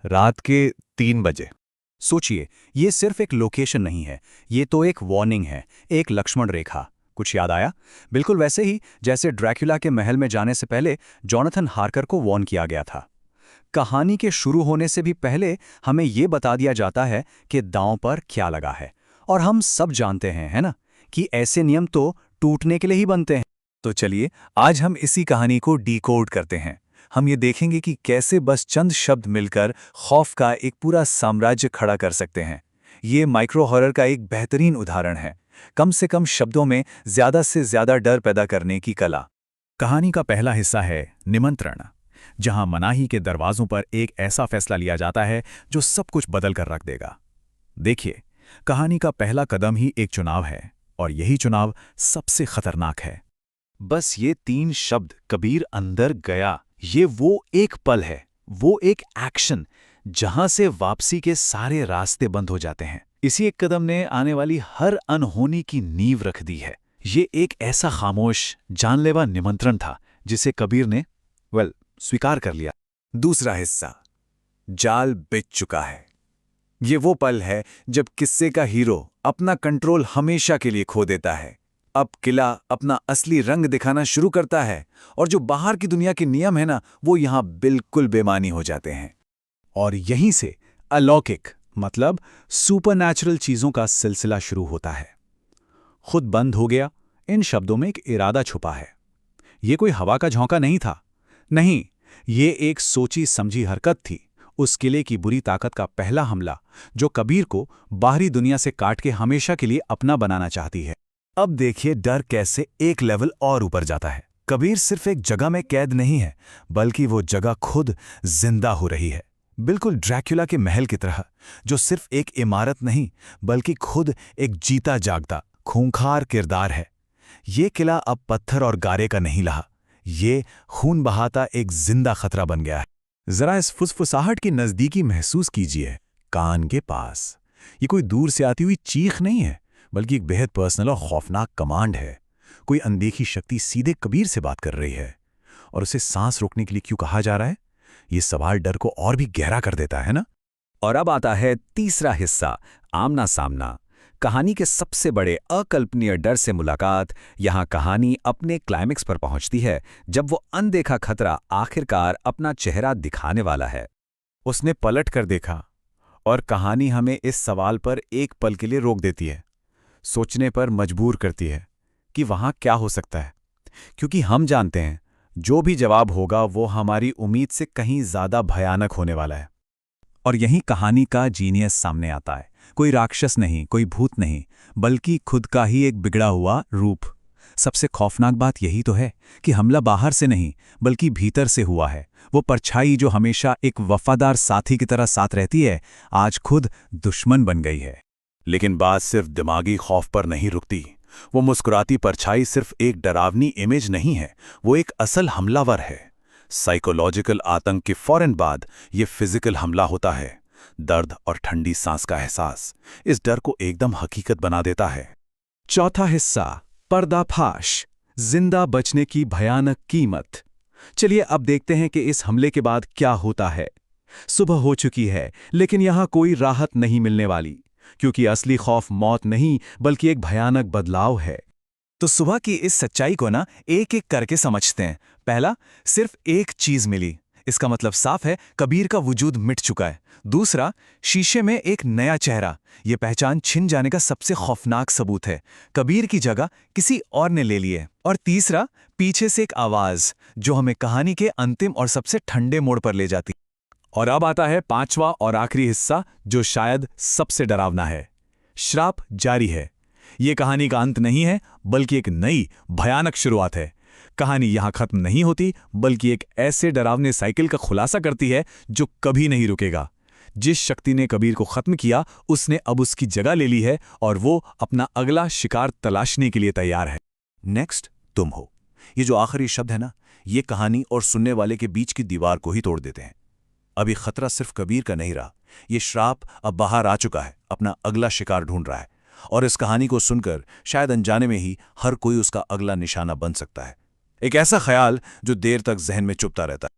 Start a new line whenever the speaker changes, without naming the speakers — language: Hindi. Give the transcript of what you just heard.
रात के 3 बजे।
सोचिए, ये सिर्फ एक लोकेशन नहीं है, ये तो एक वार्निंग है, एक लक्ष्मण रेखा। कुछ याद आया? बिल्कुल वैसे ही जैसे ड्रैकुला के महल में जाने से पहले जॉनथन हार्कर को वार्न किया गया था। कहानी के शुरू होने से भी पहले हमें ये बता दिया जाता है कि दांव पर क्या लगा है। और हम सब जानते हैं, है ना, कि ऐसे नियम तो टूटने के लिए ही बनते हैं।
तो चलिए, आज हम इसी कहानी को डिकोड करते हैं। हम ये देखेंगे कि कैसे बस चंद शब्द मिलकर खौफ का एक पूरा साम्राज्य खड़ा कर सकते हैं। ये माइक्रो हॉरर का एक बेहतरीन उदाहरण है, कम से कम शब्दों में ज़्यादा से ज़्यादा डर पैदा करने की कला।
कहानी का पहला हिस्सा है निमंत्रण, जहां मनाही के दरवाजों पर एक ऐसा फैसला लिया जाता है जो सब कुछ बदल कर रख देगा। देखिए, कहानी का पहला कदम ही एक चुनाव है, और यही चुनाव सबसे खतरनाक है।
बस ये 3 शब्द, कबीर अंदर गया, ये वो एक पल है, वो एक एक्शन जहां से वापसी के सारे रास्ते बंद हो जाते हैं। इसी एक कदम ने आने वाली हर अनहोनी की नींव रख दी है। ये एक ऐसा खामोश, जानलेवा निमंत्रण था जिसे कबीर ने स्वीकार कर लिया।
दूसरा हिस्सा, जाल बिछ चुका है। ये वो पल है जब किस्से का हीरो अपना कंट्रोल हमेशा के लिए खो देता है। अब किला अपना असली रंग दिखाना शुरू करता है और जो बाहर की दुनिया के नियम है ना, वो यहां बिल्कुल बेमानी हो जाते हैं।
और यहीं से अलौकिक मतलब सुपरनैचुरल चीजों का सिलसिला शुरू होता है। खुद बंद हो गया, इन शब्दों में एक इरादा छुपा है। ये कोई हवा का झोंका नहीं था, नहीं, ये एक सोची समझी हरकत थी। उस किले की बुरी ताकत का पहला हमला, जो कबीर को बाहरी दुनिया से काट के हमेशा के लिए अपना बनाना चाहती है।
अब देखिए डर कैसे एक लेवल और ऊपर जाता है। कबीर सिर्फ एक जगह में कैद नहीं है, बल्कि वो जगह खुद जिंदा हो रही है, बिल्कुल ड्रैकुला के महल की तरह, जो सिर्फ एक इमारत नहीं बल्कि खुद एक जीता जागता खूंखार किरदार है। ये किला अब पत्थर और गारे का नहीं रहा, ये खून बहाता एक जिंदा खतरा बन गया है।
जरा इस फुसफुसाहट की नजदीकी महसूस कीजिए, कान के पास। ये कोई दूर से आती हुई चीख नहीं है, बल्कि एक बेहद पर्सनल और खौफनाक कमांड है। कोई अनदेखी शक्ति सीधे कबीर से बात कर रही है, और उसे सांस रोकने के लिए क्यों कहा जा रहा है? ये सवाल डर को और भी गहरा कर देता है ना।
और अब आता है तीसरा हिस्सा, आमना सामना। कहानी के सबसे बड़े अकल्पनीय डर से मुलाकात। यहाँ कहानी अपने क्लाइमेक्स पर पहुंचती है जब वो अनदेखा खतरा आखिरकार अपना चेहरा दिखाने वाला है।
उसने पलट कर देखा, और कहानी हमें इस सवाल पर एक पल के लिए रोक देती है, सोचने पर मजबूर करती है कि वहां क्या हो सकता है। क्योंकि हम जानते हैं जो भी जवाब होगा वो हमारी उम्मीद से कहीं ज्यादा भयानक होने वाला है।
और यही कहानी का जीनियस सामने आता है। कोई राक्षस नहीं, कोई भूत नहीं, बल्कि खुद का ही एक बिगड़ा हुआ रूप। सबसे खौफनाक बात यही तो है कि हमला बाहर से नहीं बल्कि भीतर से हुआ है। वो परछाई जो हमेशा एक वफादार साथी की तरह साथ रहती है, आज खुद दुश्मन बन गई है।
लेकिन बात सिर्फ दिमागी खौफ पर नहीं रुकती। वो मुस्कुराती परछाई सिर्फ एक डरावनी इमेज नहीं है, वो एक असल हमलावर है। साइकोलॉजिकल आतंक के फौरन बाद ये फिजिकल हमला होता है। दर्द और ठंडी सांस का एहसास इस डर को एकदम हकीकत बना देता है।
चौथा हिस्सा, पर्दाफाश, जिंदा बचने की भयानक कीमत। चलिए अब देखते हैं कि इस हमले के बाद क्या होता है। सुबह हो चुकी है, लेकिन यहां कोई राहत नहीं मिलने वाली, क्योंकि असली खौफ मौत नहीं बल्कि एक भयानक बदलाव है।
तो सुबह की इस सच्चाई को ना एक एक करके समझते हैं। पहला, सिर्फ एक चीज मिली, इसका मतलब साफ है कबीर का वजूद मिट चुका है। दूसरा, शीशे में एक नया चेहरा, यह पहचान छिन जाने का सबसे खौफनाक सबूत है, कबीर की जगह किसी और ने ले ली है। और तीसरा, पीछे से एक आवाज जो हमें कहानी के अंतिम और सबसे ठंडे मोड़ पर ले जाती।
और अब आता है पांचवा और आखिरी हिस्सा, जो शायद सबसे डरावना है। श्राप जारी है। ये कहानी का अंत नहीं है, बल्कि एक नई भयानक शुरुआत है। कहानी यहां खत्म नहीं होती, बल्कि एक ऐसे डरावने साइकिल का खुलासा करती है जो कभी नहीं रुकेगा। जिस शक्ति ने कबीर को खत्म किया, उसने अब उसकी जगह ले ली है, और वो अपना अगला शिकार तलाशने के लिए तैयार है।
नेक्स्ट तुम हो। ये जो आखिरी शब्द है ना, ये कहानी और सुनने वाले के बीच की दीवार को ही तोड़ देते हैं। अभी खतरा सिर्फ कबीर का नहीं रहा, ये श्राप अब बाहर आ चुका है, अपना अगला शिकार ढूंढ रहा है। और इस कहानी को सुनकर शायद अनजाने में ही हर कोई उसका अगला निशाना बन सकता है। एक ऐसा ख्याल जो देर तक जहन में चुभता रहता है।